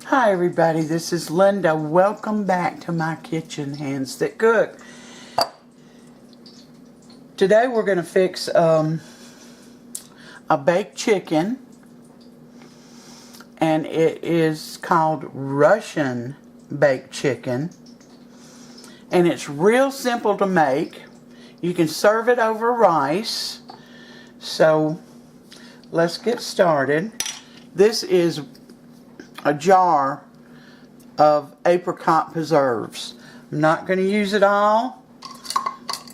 Hi everybody, this is Linda. Welcome back to my kitchen, Handsthatcook. Today we're going to fix a baked chicken, and it is called Russian baked chicken, and it's real simple to make. You can serve it over rice. So let's get started. This is a jar of apricot preserves. I'm not going to use it all,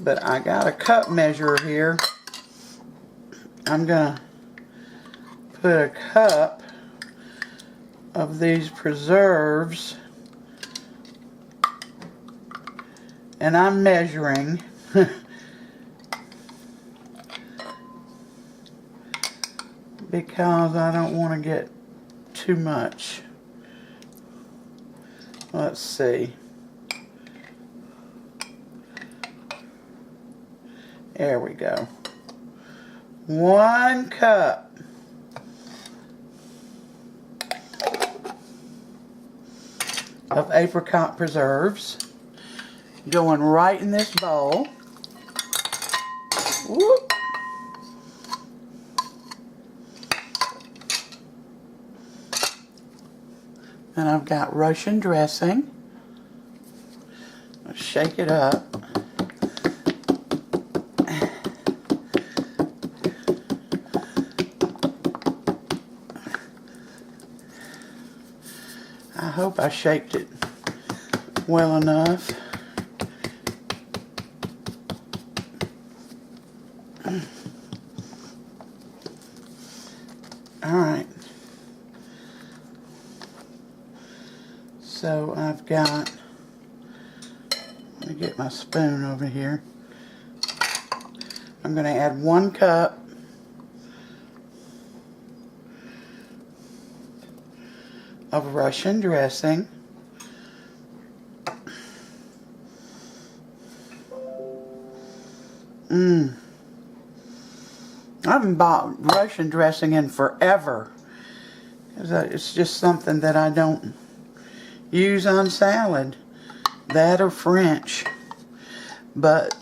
but I got a cup measure here. I'm going to put a cup of these preserves, and I'm measuring because I don't want to get too much. Let's see. There we go. 1 cup of apricot preserves going right in this bowl. Whoop. And I've got Russian dressing. Let's shake it up. I hope I shaked it well enough. Alright. So I've got, let me get my spoon over here. I'm going to add 1 cup of Russian dressing. I haven't bought Russian dressing in forever. It's just something that I don't use on salad. That or French. But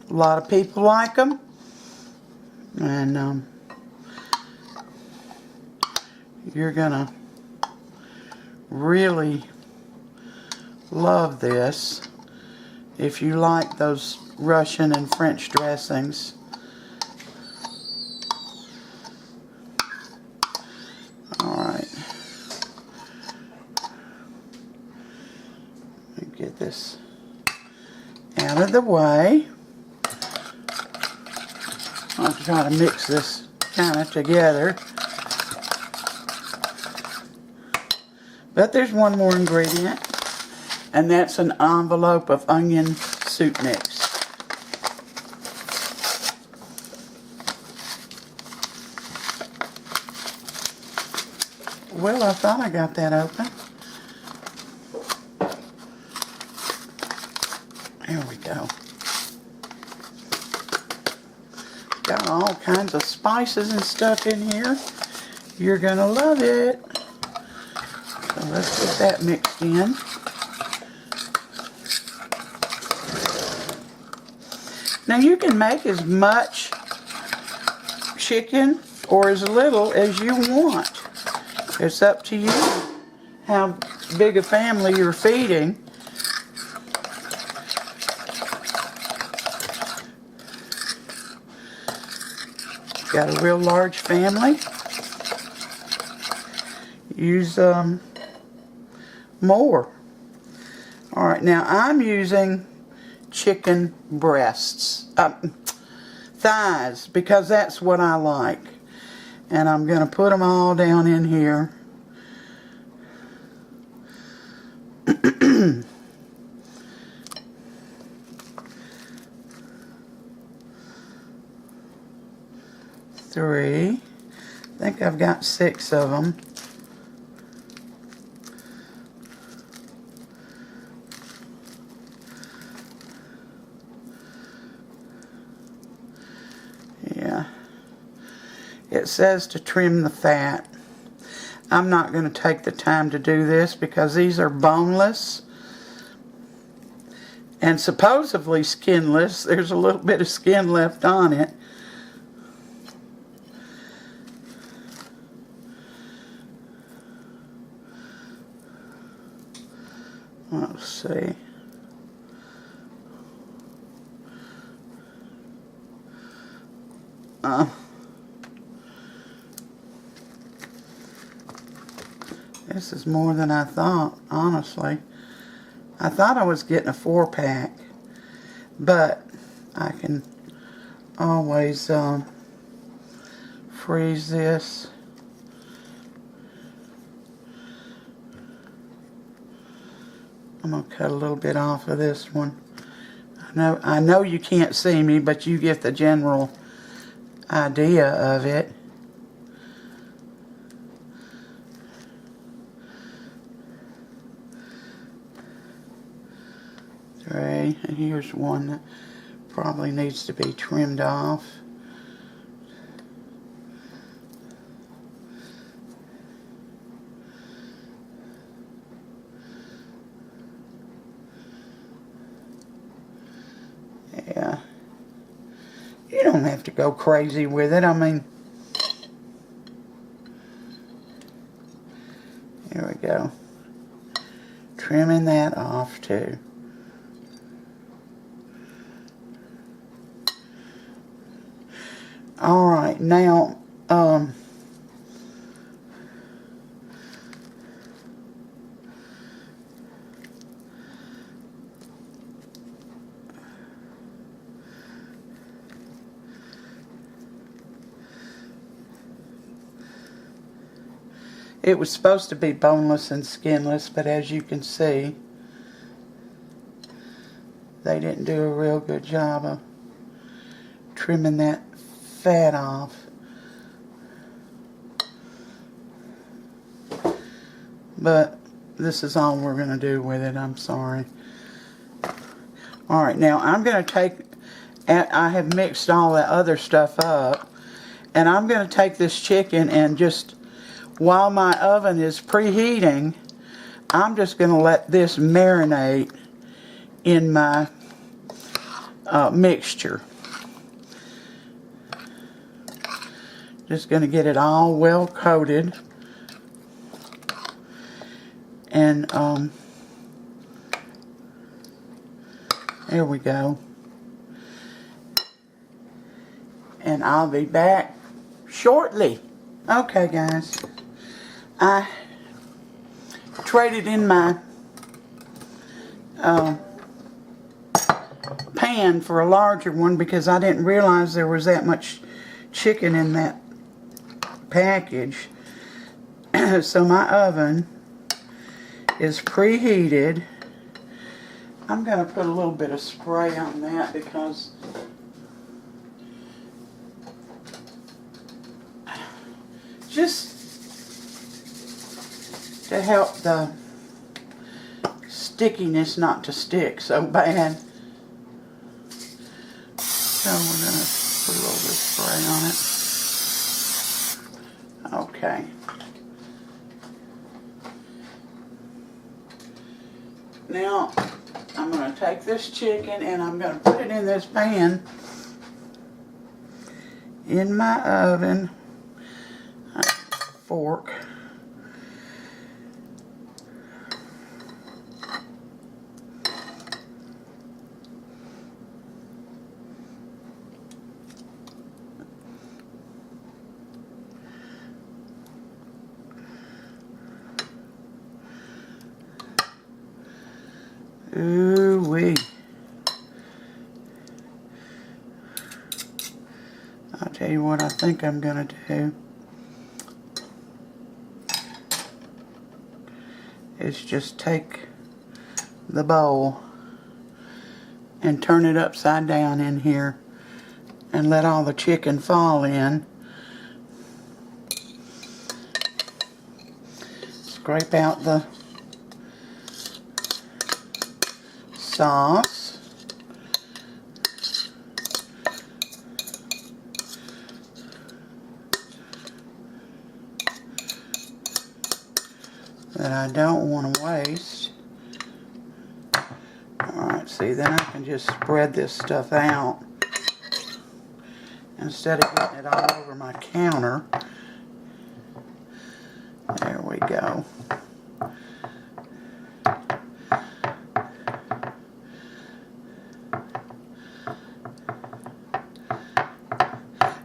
a lot of people like them. And you're gonna really love this if you like those Russian and French dressings. Alright. Let me get this out of the way. I'll try to mix this kind of together. But there's one more ingredient, and that's an envelope of onion soup mix. Well, I thought I got that open. There we go. Got all kinds of spices and stuff in here. You're gonna love it. So let's get that mixed in. Now you can make as much chicken or as little as you want. It's up to you how big a family you're feeding. Got a real large family, use more. Alright, now I'm using chicken breasts, thighs, because that's what I like. And I'm going to put them all down in here. Three. I think I've got 6 of them. Yeah. It says to trim the fat. I'm not going to take the time to do this because these are boneless and supposedly skinless. There's a little bit of skin left on it. Let's see. This is more than I thought, honestly. I thought I was getting a 4-pack, but I can always freeze this. I'm going to cut a little bit off of this one. I know you can't see me, but you get the general idea of it. Three, and here's one that probably needs to be trimmed off. Yeah. You don't have to go crazy with it. I mean, here we go. Trimming that off too. Alright, now, it was supposed to be boneless and skinless, but as you can see, they didn't do a real good job of trimming that fat off. But this is all we're going to do with it. I'm sorry. Alright, now I'm going to take, I have mixed all the other stuff up, and I'm going to take this chicken and just, while my oven is preheating, I'm just going to let this marinate in my mixture. Just going to get it all well coated. And there we go. And I'll be back shortly. Okay, guys. I traded in my pan for a larger one because I didn't realize there was that much chicken in that package. So my oven is preheated. I'm going to put a little bit of spray on that because just to help the stickiness not to stick so bad. So we're going to put a little bit of spray on it. Okay. Now, I'm going to take this chicken and I'm going to put it in this pan in my oven. Fork. Ooh-wee. I'll tell you what I think I'm going to do. Is just take the bowl and turn it upside down in here and let all the chicken fall in. Scrape out the sauce. that I don't want to waste. Alright, see, then I can just spread this stuff out instead of getting it all over my counter. There we go.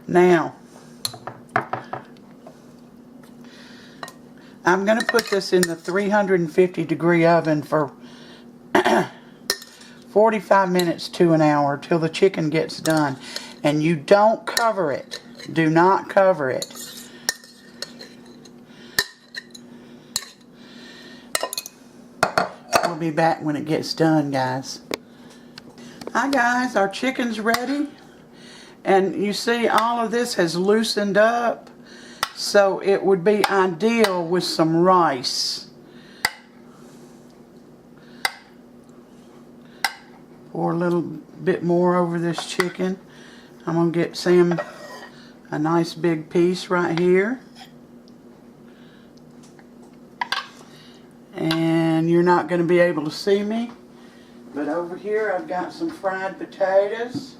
Now, I'm going to put this in the 350 degree oven for 45 minutes to an hour till the chicken gets done. And you don't cover it. Do not cover it. We'll be back when it gets done, guys. Hi guys, our chicken's ready. And you see all of this has loosened up. So it would be ideal with some rice. Pour a little bit more over this chicken. I'm going to get Sam a nice big piece right here. And you're not going to be able to see me. But over here I've got some fried potatoes.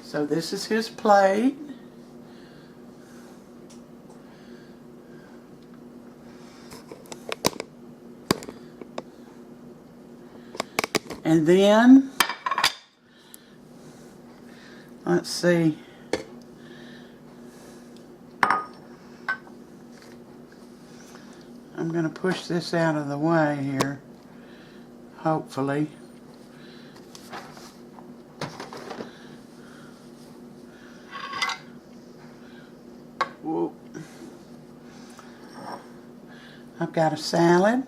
So this is his plate. And then, let's see. I'm going to push this out of the way here, hopefully. Whoa. I've got a salad.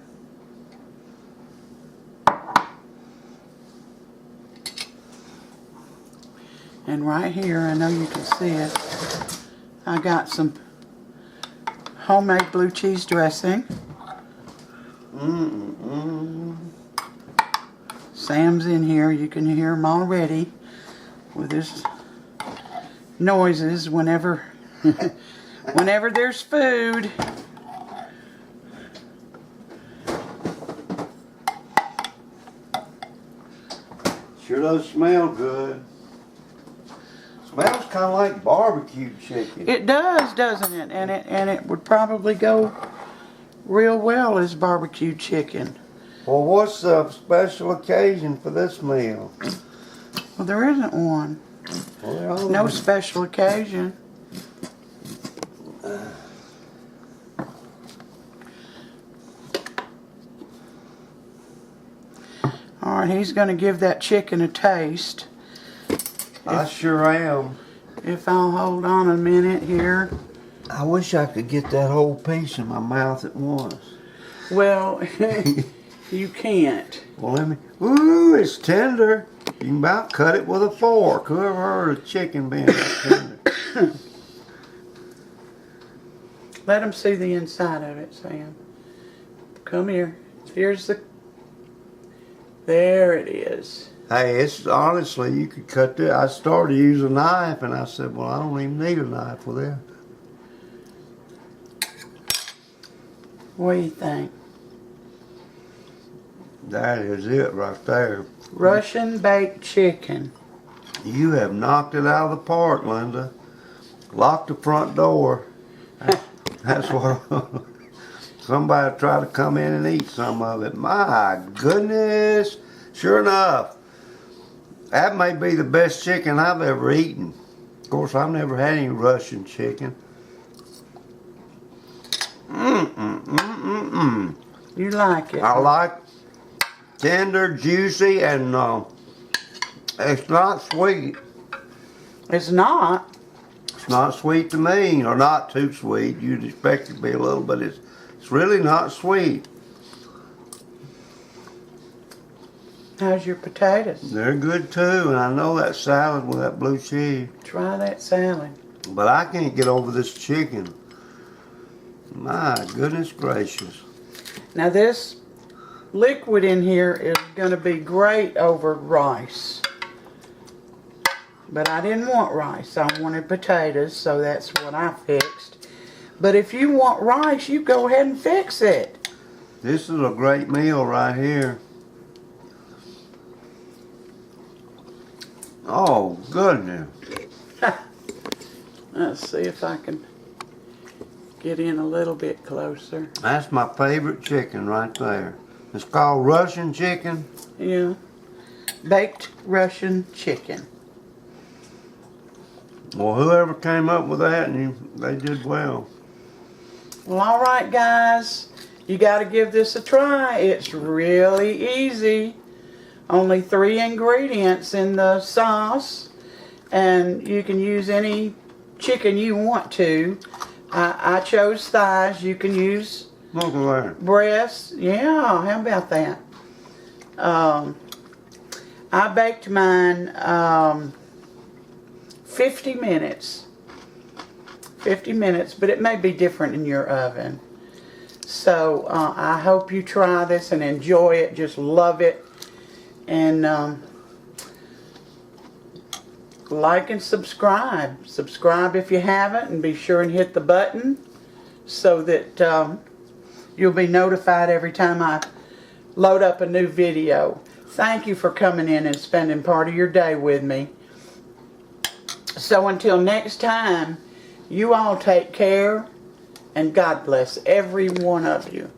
And right here, I know you can see it, I got some homemade blue cheese dressing. Sam's in here. You can hear him already with his noises whenever whenever there's food. Sure does smell good. Smells kind of like barbecue chicken. It does, doesn't it? And it would probably go real well as barbecue chicken. Well, what's the special occasion for this meal? Well, there isn't one. Well, No special occasion. All right, he's going to give that chicken a taste. I sure am. If I'll hold on a minute here. I wish I could get that whole piece in my mouth at once. Well, you can't. Well, let me. Ooh, it's tender. You can about cut it with a fork. Whoever heard of chicken being that tender? Let him see the inside of it, Sam. Come here. Here's the... There it is. Hey, it's honestly, you could cut that. I started to use a knife, and I said, well, I don't even need a knife for that. What do you think? That is it right there. Russian baked chicken. You have knocked it out of the park, Linda. Lock the front door. That's what somebody tried to come in and eat some of it. My goodness. Sure enough, that may be the best chicken I've ever eaten. Of course, I've never had any Russian chicken. You like it? I like tender, juicy, and it's not sweet. It's not. It's not sweet to me, or not too sweet. You'd expect it to be a little, but it's really not sweet. How's your potatoes? They're good too, and I know that salad with that blue cheese. Try that salad. But I can't get over this chicken. My goodness gracious. Now this liquid in here is going to be great over rice. But I didn't want rice. I wanted potatoes, so that's what I fixed. But if you want rice, you go ahead and fix it. This is a great meal right here. Oh, goodness. Let's see if I can get in a little bit closer. That's my favorite chicken right there. It's called Russian chicken. Yeah. Baked Russian chicken. Well, whoever came up with that, they did well. Well, all right, guys. You got to give this a try. It's really easy. Only 3 ingredients in the sauce. And you can use any chicken you want to. I chose thighs. You can use Look at that. breasts. Yeah, how about that? I baked mine 50 minutes. 50 minutes, but it may be different in your oven. So I hope you try this and enjoy it. Just love it. And like and subscribe. Subscribe if you haven't, and be sure and hit the button so that you'll be notified every time I load up a new video. Thank you for coming in and spending part of your day with me. So until next time, you all take care, and God bless every one of you.